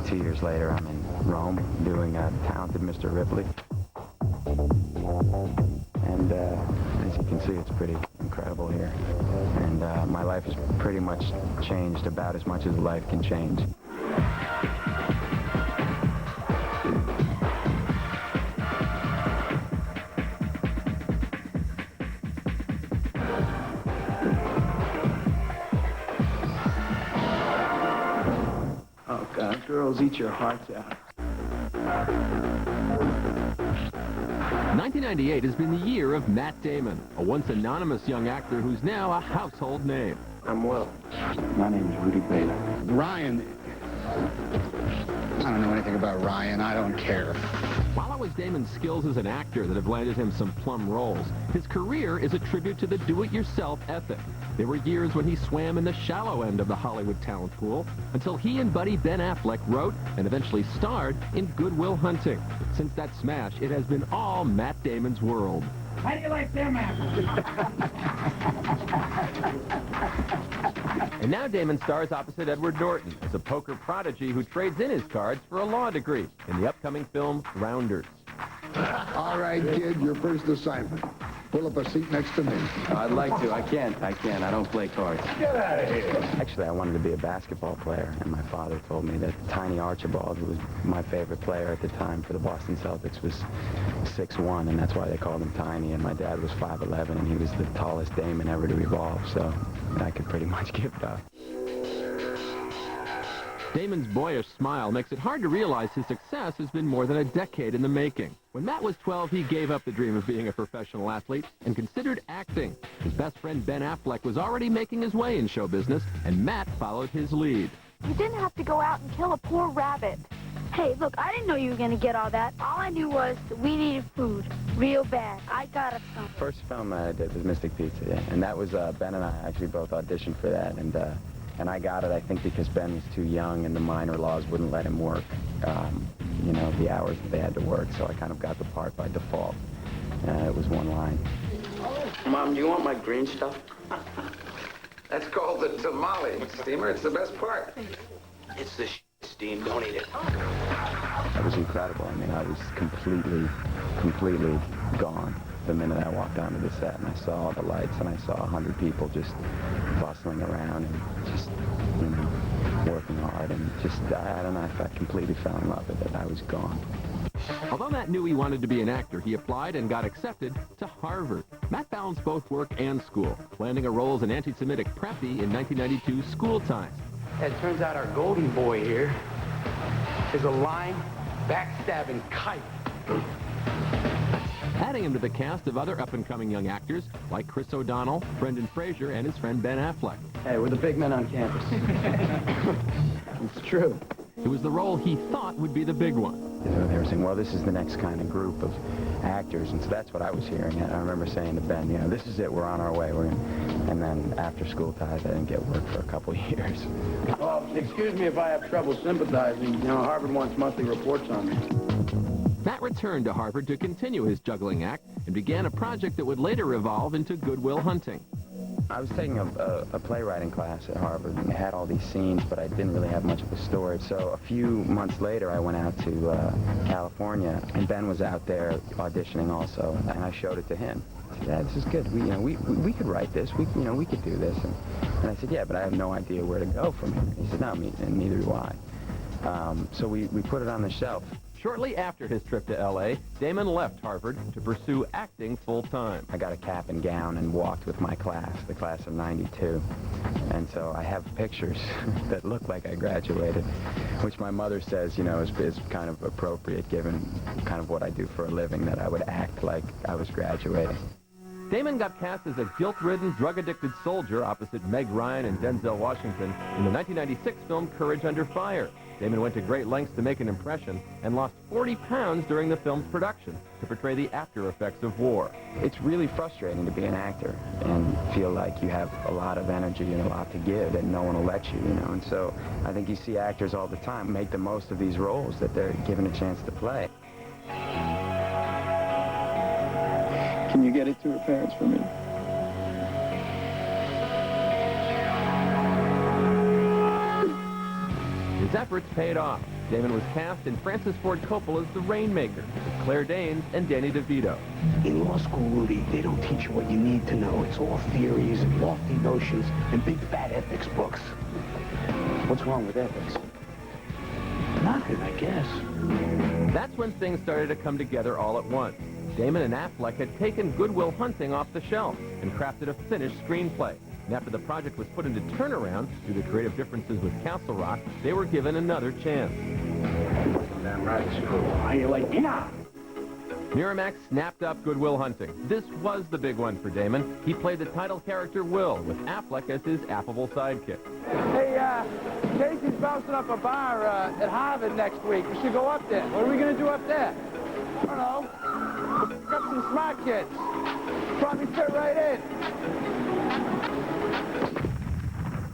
2 years later, I'm in Rome doing Talented Mr. Ripley. And as you can see, it's pretty incredible here. And my life has pretty much changed about as much as life can change. Oh, God, girls, eat your hearts out. 1998 has been the year of Matt Damon, a once anonymous young actor who's now a household name. I'm Will. My name is Rudy Bader. Ryan. I don't know anything about Ryan. I don't care. While it was Damon's skills as an actor that have landed him some plum roles, his career is a tribute to the do-it-yourself ethic. There were years when he swam in the shallow end of the Hollywood talent pool until he and buddy Ben Affleck wrote and eventually starred in Good Will Hunting. Since that smash, it has been all Matt Damon's world. How do you like them apples? And now Damon stars opposite Edward Norton as a poker prodigy who trades in his cards for a law degree in the upcoming film Rounders. All right, kid, your first assignment. Pull up a seat next to me. I'd like to. I can't. I don't play cards. Get out of here. Actually, I wanted to be a basketball player, and my father told me that Tiny Archibald, who was my favorite player at the time for the Boston Celtics, was 6'1", and that's why they called him Tiny, and my dad was 5'11", and he was the tallest Damon ever to evolve, so I could pretty much give it up. Damon's boyish smile makes it hard to realize his success has been more than a decade in the making. When Matt was 12, he gave up the dream of being a professional athlete and considered acting. His best friend Ben Affleck was already making his way in show business, and Matt followed his lead. You didn't have to go out and kill a poor rabbit. Hey, look, I didn't know you were going to get all that. All I knew was that we needed food real bad. I got us some. First film I did was Mystic Pizza, yeah. And that was, Ben and I actually both auditioned for that, and I got it, I think, because Ben was too young and the minor laws wouldn't let him work, you know, the hours that they had to work, so I kind of got the part by default. It was one line. Mom, do you want my green stuff? That's called the tamale, Steamer. It's the best part. It's the steam. Don't eat it. It was incredible. I mean, I was completely gone the minute I walked onto the set, and I saw all the lights, and I saw 100 people just bustling around and just, you know, working hard, and just, I don't know, I completely fell in love with it. I was gone. Although Matt knew he wanted to be an actor, he applied and got accepted to Harvard. Matt balanced both work and school, landing a role as an anti-Semitic preppy in 1992 School Ties. It turns out our golden boy here is a lying, backstabbing kite. Adding him to the cast of other up-and-coming young actors like Chris O'Donnell, Brendan Fraser, and his friend Ben Affleck. Hey, we're the big men on campus. It's true. It was the role he thought would be the big one. They were saying, well, this is the next kind of group of actors, and so that's what I was hearing. And I remember saying to Ben, you know, this is it, we're on our way. And then after School Ties, I didn't get work for a couple of years. Well, excuse me if I have trouble sympathizing. You know, Harvard wants monthly reports on me. Matt returned to Harvard to continue his juggling act and began a project that would later evolve into Good Will Hunting. I was taking a playwriting class at Harvard, and I had all these scenes, but I didn't really have much of a story. So a few months later, I went out to California, and Ben was out there auditioning also, and I showed it to him. I said, yeah, this is good. We could write this. We could do this. And I said, yeah, but I have no idea where to go from here. He said, no, and neither do I. So we put it on the shelf. Shortly after his trip to L.A., Damon left Harvard to pursue acting full-time. I got a cap and gown and walked with my class, the class of '92. And so I have pictures that look like I graduated, which my mother says, you know, is kind of appropriate given kind of what I do for a living, that I would act like I was graduating. Damon got cast as a guilt-ridden, drug-addicted soldier opposite Meg Ryan and Denzel Washington in the 1996 film Courage Under Fire. Damon went to great lengths to make an impression and lost 40 pounds during the film's production to portray the after effects of war. It's really frustrating to be an actor and feel like you have a lot of energy and a lot to give and no one will let you, you know. And so I think you see actors all the time make the most of these roles that they're given a chance to play. Can you get it to her parents for me? His efforts paid off. Damon was cast in Francis Ford Coppola's The Rainmaker with Claire Danes and Danny DeVito. In law school, Rudy, they don't teach you what you need to know. It's all theories and lofty notions and big fat ethics books. What's wrong with ethics? Nothing, I guess. That's when things started to come together all at once. Damon and Affleck had taken Good Will Hunting off the shelf and crafted a finished screenplay. And after the project was put into turnaround due to creative differences with Castle Rock, they were given another chance. Damn right, it's cool. How you like me now? Miramax snapped up Good Will Hunting. This was the big one for Damon. He played the title character Will, with Affleck as his affable sidekick. Hey, Casey's bouncing up a bar at Harvard next week. We should go up there. What are we going to do up there? I don't know. Pick up some smart kids. Probably fit right in.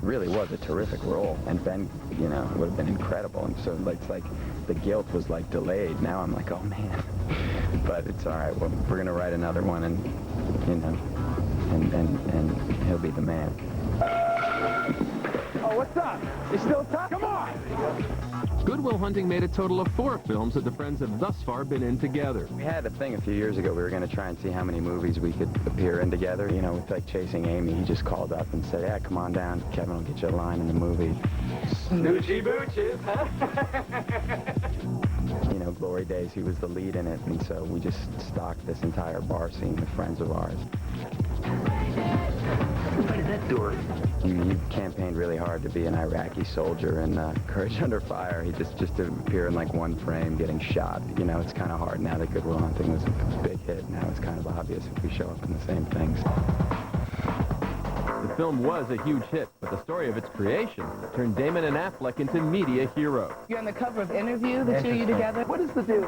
Really was a terrific role, and Ben, you know, would have been incredible. And so it's like the guilt was like delayed. Now I'm like, oh man, but it's all right. Well, we're gonna write another one, and you know, and he'll be the man. Oh, what's up? You still tough? Come on! Good Will Hunting made a total of 4 films that the friends have thus far been in together. We had a thing a few years ago. We were going to try and see how many movies we could appear in together. You know, with like Chasing Amy, he just called up and said, yeah, come on down. Kevin will get you a line in the movie. Snoochie booches, huh? You know, Glory Days, he was the lead in it, and so we just stocked this entire bar scene with friends of ours. Why did that door? He campaigned really hard to be an Iraqi soldier in Courage Under Fire. He just to appear in like one frame getting shot. You know, it's kind of hard now that Good Will Hunting was a big hit. Now it's kind of obvious if we show up in the same things. The film was a huge hit, but the story of its creation turned Damon and Affleck into media heroes. You're on the cover of Interview, the two of you together. What is the deal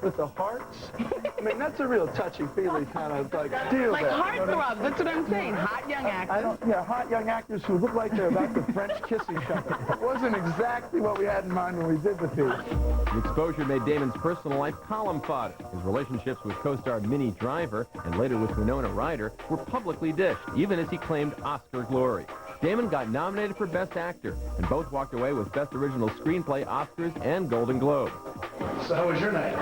with the hearts? I mean, that's a real touchy-feely kind of like deal. Like there. heartthrob, that's what I'm saying. Hot young actors. Hot young actors who look like they're about to French kiss each other. It wasn't exactly what we had in mind when we did the piece. The exposure made Damon's personal life column fodder. His relationships with co-star Minnie Driver and later with Winona Ryder were publicly dished, even as he claimed Oscar glory. Damon got nominated for Best Actor, and both walked away with Best Original Screenplay Oscars and Golden Globe. So how was your night?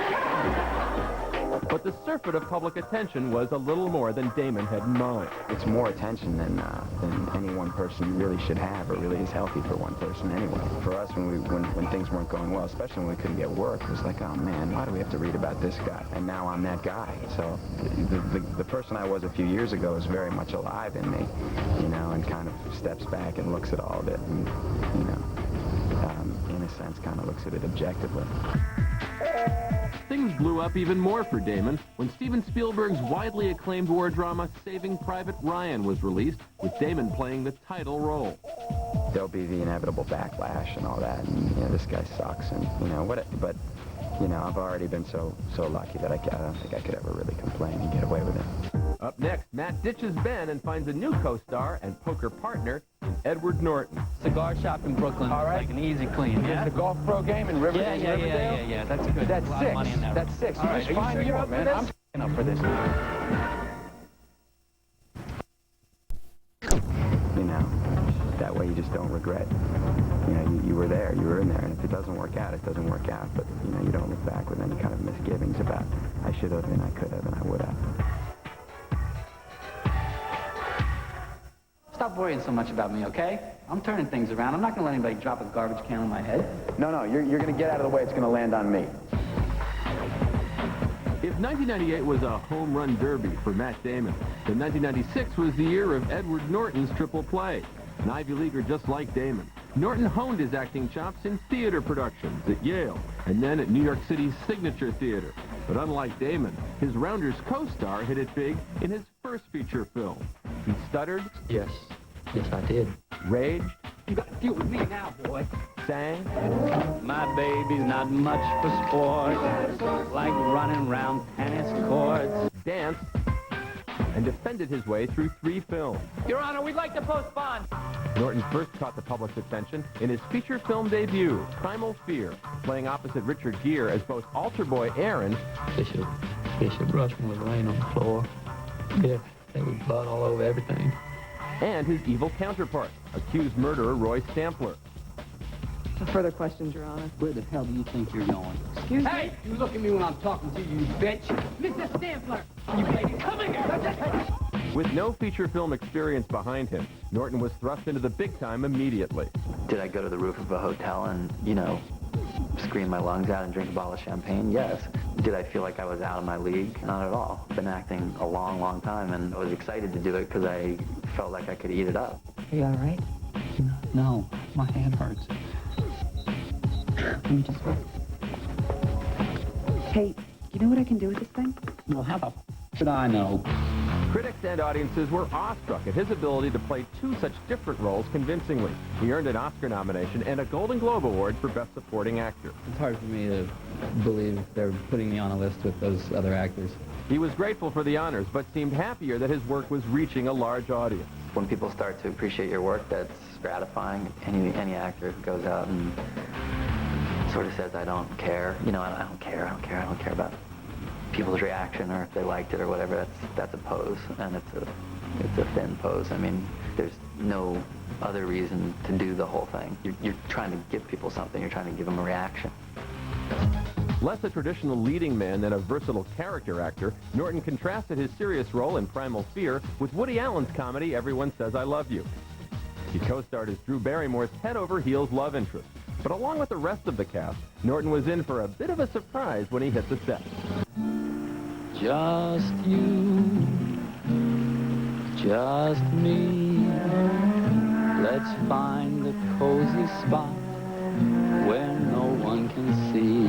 But the surfeit of public attention was a little more than Damon had in mind. It's more attention than any one person really should have, or really is healthy for one person anyway. For us, when things weren't going well, especially when we couldn't get work, it was like, oh man, why do we have to read about this guy? And now I'm that guy. So the person I was a few years ago is very much alive in me, you know, and kind of steps back and looks at all of it, and you know, in a sense, kind of looks at it objectively. Things blew up even more for Damon when Steven Spielberg's widely acclaimed war drama Saving Private Ryan was released, with Damon playing the title role. There'll be the inevitable backlash and all that, and you know, this guy sucks, and you know what? But you know, I've already been so lucky that I don't think I could ever really complain and get away with it. Up next, Matt ditches Ben and finds a new co-star and poker partner in Edward Norton. Cigar shop in Brooklyn. All right. Like an easy clean. There's the golf pro game in Riverdale. Yeah. That's good. That's a lot of money in that. That's 6. All right. You Are you you're sure up for man? this? I'm f***ing up for this. You know, that way you just don't regret. You know, you were there, you were in there, and if it doesn't work out, it doesn't work out. But you know, you don't look back with any kind of misgivings about I should have and I could have and I would have. Stop worrying so much about me, okay? I'm turning things around. I'm not going to let anybody drop a garbage can on my head. No, you're going to get out of the way. It's going to land on me. If 1998 was a home run derby for Matt Damon, then 1996 was the year of Edward Norton's triple play. An Ivy Leaguer just like Damon, Norton honed his acting chops in theater productions at Yale and then at New York City's Signature Theater. But unlike Damon, his Rounders co-star hit it big in his first feature film. He stuttered. Yes, I did. Raged. You got to deal with me now, boy. Sang. My baby's not much for sport, like running round tennis courts. Danced. And defended his way through 3 films. Your Honor, we'd like to postpone. Norton first caught the public's attention in his feature film debut, Primal Fear, playing opposite Richard Gere as both altar boy Aaron. Bishop Rushman was laying on the floor. Yeah, there was blood all over everything. And his evil counterpart, accused murderer Roy Stampler. For further questions, Your Honor. Where the hell do you think you're going? Excuse me? Hey, you look at me when I'm talking to you, you bitch. Mr. Stampler! You lady, come here. With no feature film experience behind him, Norton was thrust into the big time immediately. Did I go to the roof of a hotel and, scream my lungs out and drink a bottle of champagne? Yes. Did I feel like I was out of my league? Not at all. Been acting a long, long time, and I was excited to do it because I felt like I could eat it up. Are you all right? No, my hand hurts. Let me just look. Hey, you know what I can do with this thing? Well, how the should I know? Critics and audiences were awestruck at his ability to play two such different roles convincingly. He earned an Oscar nomination and a Golden Globe Award for Best Supporting Actor. It's hard for me to believe they're putting me on a list with those other actors. He was grateful for the honors, but seemed happier that his work was reaching a large audience. When people start to appreciate your work, that's gratifying. Any actor who goes out and sort of says, I don't care, I don't care about people's reaction or if they liked it or whatever, that's a pose, and it's a thin pose. I mean, there's no other reason to do the whole thing. You're trying to give people something. You're trying to give them a reaction. Less a traditional leading man than a versatile character actor, Norton contrasted his serious role in Primal Fear with Woody Allen's comedy Everyone Says I Love You. He co-starred as Drew Barrymore's head-over-heels love interest. But along with the rest of the cast, Norton was in for a bit of a surprise when he hit the set. Just you, just me. Let's find a cozy spot where no one can see.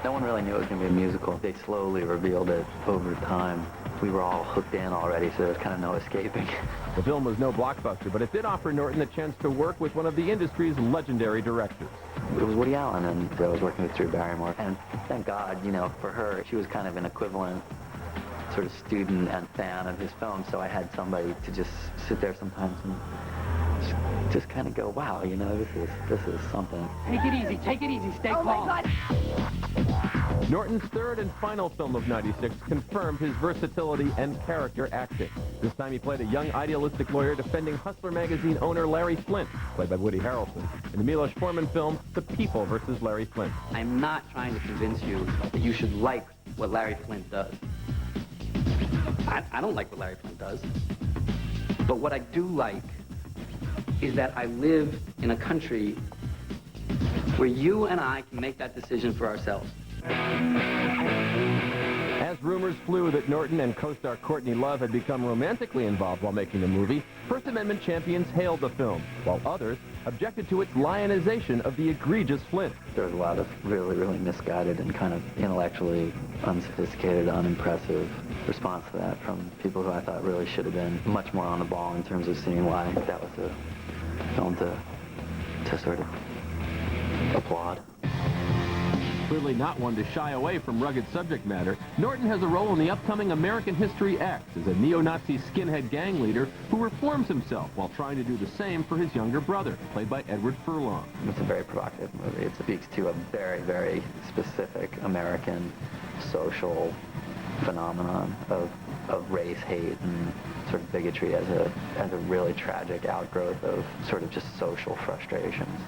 No one really knew it was going to be a musical. They slowly revealed it over time. We were all hooked in already, so there was kind of no escaping. The film was no blockbuster, but it did offer Norton the chance to work with one of the industry's legendary directors. It was Woody Allen, and I was working with Drew Barrymore. And thank God, for her, she was kind of an equivalent sort of student and fan of his film, so I had somebody to just sit there sometimes and just kind of go, wow, this is something. Take it easy, stay calm. Oh, my God. Norton's third and final film of '96 confirmed his versatility and character acting. This time he played a young idealistic lawyer defending Hustler magazine owner Larry Flint, played by Woody Harrelson, in the Milos Forman film The People versus Larry Flint. I'm not trying to convince you that you should like what Larry Flint does. I don't like what Larry Flint does. But what I do like is that I live in a country where you and I can make that decision for ourselves. As rumors flew that Norton and co-star Courtney Love had become romantically involved while making the movie, First Amendment champions hailed the film, while others objected to its lionization of the egregious Flint. There was a lot of really, really misguided and kind of intellectually unsophisticated, unimpressive response to that from people who I thought really should have been much more on the ball in terms of seeing why that was a film to sort of applaud. Clearly not one to shy away from rugged subject matter, Norton has a role in the upcoming American History X as a neo-Nazi skinhead gang leader who reforms himself while trying to do the same for his younger brother, played by Edward Furlong. It's a very provocative movie. It speaks to a very, very specific American social phenomenon of race hate and sort of bigotry as a really tragic outgrowth of sort of just social frustrations.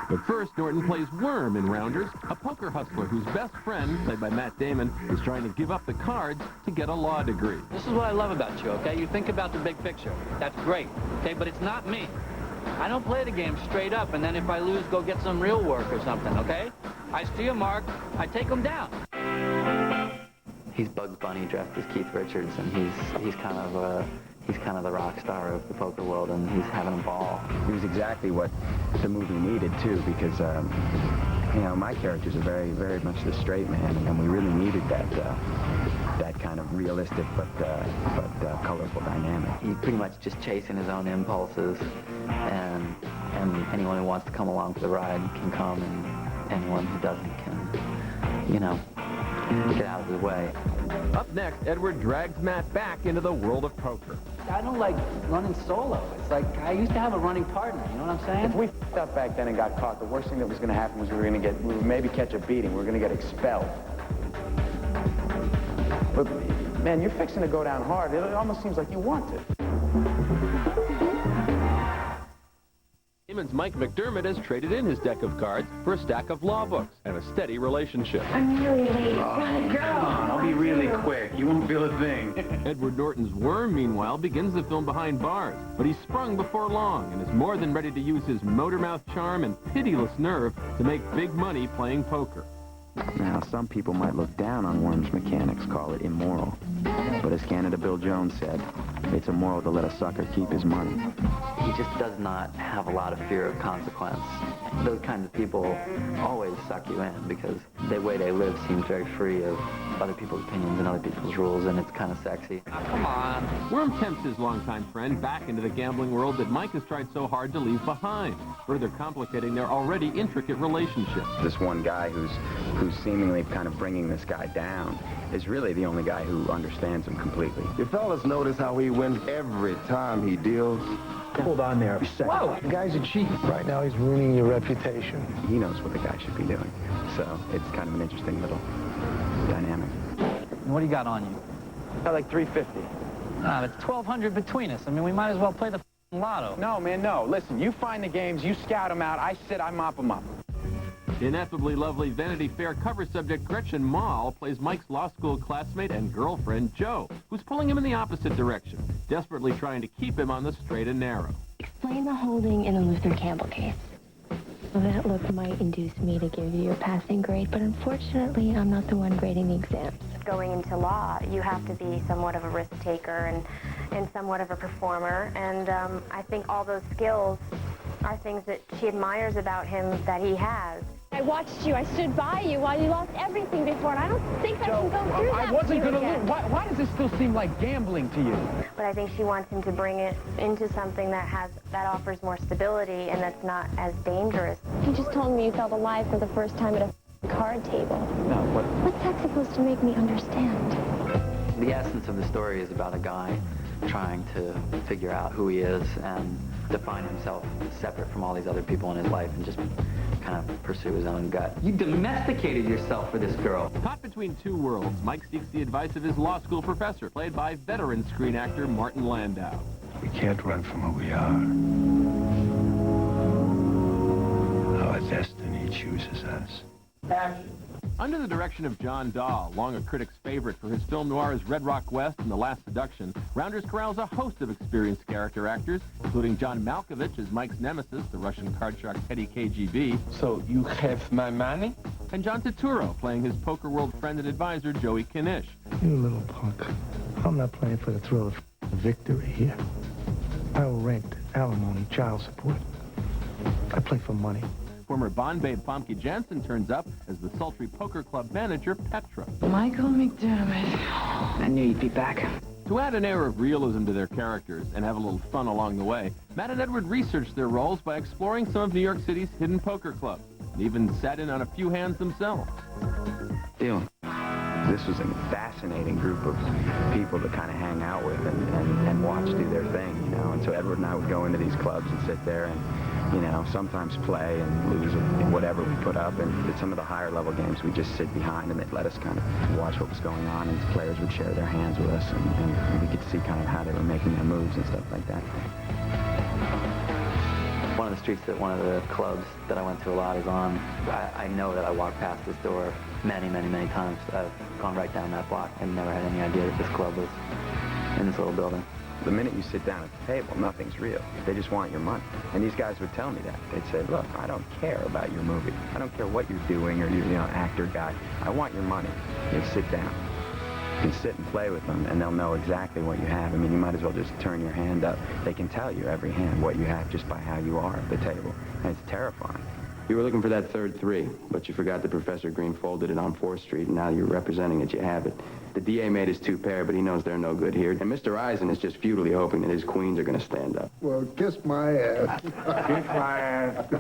But first, Norton plays Worm in Rounders, a poker hustler whose best friend, played by Matt Damon, is trying to give up the cards to get a law degree. This is what I love about you, okay? You think about the big picture. That's great, okay? But it's not me. I don't play the game straight up, and then if I lose, go get some real work or something, okay? I see a mark, I take them down. He's Bugs Bunny dressed as Keith Richards, and he's kind of the rock star of the poker world, and he's having a ball. He was exactly what the movie needed too, because my characters are very, very much the straight man, and we really needed that kind of realistic but colorful dynamic. He's pretty much just chasing his own impulses, and anyone who wants to come along for the ride can come, and anyone who doesn't can, get out of his way. Up next, Edward drags Matt back into the world of poker. I don't like running solo. It's like I used to have a running partner, you know what I'm saying? If we f***ed up back then and got caught, the worst thing that was going to happen was we would maybe catch a beating. We were going to get expelled. But, man, you're fixing to go down hard. It almost seems like you want to. Damon's Mike McDermott has traded in his deck of cards for a stack of law books and a steady relationship. I'm really late. Come on, I'll be really quick. You won't feel a thing. Edward Norton's Worm, meanwhile, begins the film behind bars, but he's sprung before long and is more than ready to use his motor-mouth charm and pitiless nerve to make big money playing poker. Now, some people might look down on Worm's mechanics, call it immoral. But as Canada Bill Jones said, it's immoral to let a sucker keep his money. He just does not have a lot of fear of consequence. Those kinds of people always suck you in because the way they live seems very free of other people's opinions and other people's rules, and it's kind of sexy. Oh, come on. Worm tempts his longtime friend back into the gambling world that Mike has tried so hard to leave behind, further complicating their already intricate relationship. This one guy who's seemingly kind of bringing this guy down is really the only guy who understands him completely. You fellas notice how he wins every time he deals? Hold on there a second. Whoa! The guy's a cheat. Right now, he's ruining your reputation. He knows what the guy should be doing. So it's kind of an interesting little dynamic. What do you got on you? Got like 350. It's 1,200 between us. I mean, we might as well play the lotto. No, man, no. Listen, you find the games, you scout them out. I sit, I mop them up. Ineffably lovely Vanity Fair cover subject Gretchen Mol plays Mike's law school classmate and girlfriend, Jo, who's pulling him in the opposite direction, desperately trying to keep him on the straight and narrow. Explain the holding in the Luther Campbell case. That look might induce me to give you a passing grade, but unfortunately, I'm not the one grading the exams. Going into law, you have to be somewhat of a risk taker and somewhat of a performer, and I think all those skills are things that she admires about him that he has. I watched you. I stood by you while you lost everything before, and I don't think I can go through that. I wasn't with you going to again. lose. Why does this still seem like gambling to you? But I think she wants him to bring it into something that offers more stability and that's not as dangerous. You just told me you felt alive for the first time at a card table. No, what? What's that supposed to make me understand? The essence of the story is about a guy trying to figure out who he is and define himself separate from all these other people in his life and just kind of pursue his own gut. You domesticated yourself for this girl. Caught between two worlds, Mike seeks the advice of his law school professor, played by veteran screen actor Martin Landau. We can't run from who we are. Our destiny chooses us. Action. Under the direction of John Dahl, long a critic's favorite for his film noirs Red Rock West and The Last Seduction, Rounders corrals a host of experienced character actors, including John Malkovich as Mike's nemesis, the Russian card shark Teddy KGB. So you have my money? And John Turturro playing his poker world friend and advisor, Joey Knish. You little punk. I'm not playing for the thrill of victory here. I owe rent, alimony, child support. I play for money. Former Bond babe Famke Janssen turns up as the sultry poker club manager, Petra. Michael McDermott. I knew you'd be back. To add an air of realism to their characters and have a little fun along the way, Matt and Edward researched their roles by exploring some of New York City's hidden poker clubs, and even sat in on a few hands themselves. Deal. This was a fascinating group of people to kind of hang out with and watch do their thing, you know. And so Edward and I would go into these clubs and sit there and, you know, sometimes play and lose whatever we put up. And at some of the higher level games, we'd just sit behind and they'd let us kind of watch what was going on, and players would share their hands with us, and we could see kind of how they were making their moves and stuff like that. One of the streets that one of the clubs that I went to a lot is on. I know that I walked past this door many, many, many times. I've gone right down that block and never had any idea that this club was in this little building. The minute you sit down at the table, nothing's real. They just want your money. And these guys would tell me that. They'd say, look, I don't care about your movie. I don't care what you're doing or you're, you know, actor guy. I want your money. You sit down. You can sit and play with them, and they'll know exactly what you have. I mean, you might as well just turn your hand up. They can tell you every hand what you have just by how you are at the table. And it's terrifying. You were looking for that third three, but you forgot that Professor Green folded it on 4th Street, and now you're representing it. You have it. The DA made his 2 pair, but he knows they're no good here. And Mr. Eisen is just futilely hoping that his queens are going to stand up. Well, kiss my ass. Kiss my ass.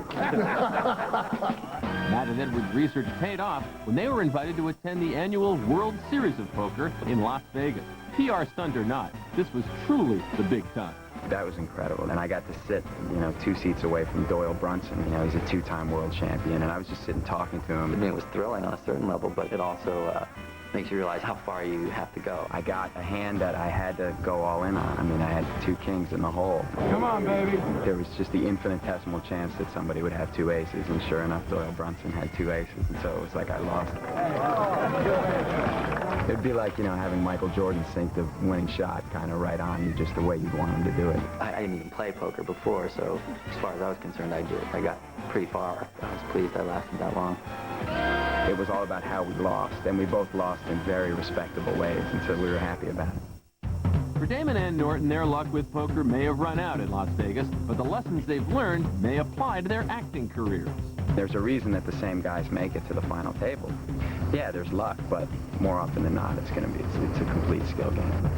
Matt and Edward's research paid off when they were invited to attend the annual World Series of Poker in Las Vegas. PR stunt or not, this was truly the big time. That was incredible. And I got to sit, you know, 2 seats away from Doyle Brunson. You know, he's a 2-time world champion, and I was just sitting talking to him. I mean, it was thrilling on a certain level, but it also makes you realize how far you have to go. I got a hand that I had to go all in on. I mean, I had 2 kings in the hole. Come on, baby. There was just the infinitesimal chance that somebody would have 2 aces, and sure enough, Doyle Brunson had 2 aces, and so it was like I lost. It'd be like, you know, having Michael Jordan sink the winning shot kind of right on you, just the way you'd want him to do it. I didn't even play poker before, so as far as I was concerned, I got pretty far. I was pleased I lasted that long. It was all about how we lost, and we both lost in very respectable ways, and so we were happy about it. For Damon and Norton, their luck with poker may have run out in Las Vegas, but the lessons they've learned may apply to their acting careers. There's a reason that the same guys make it to the final table. Yeah, there's luck, but more often than not, it's a complete skill game.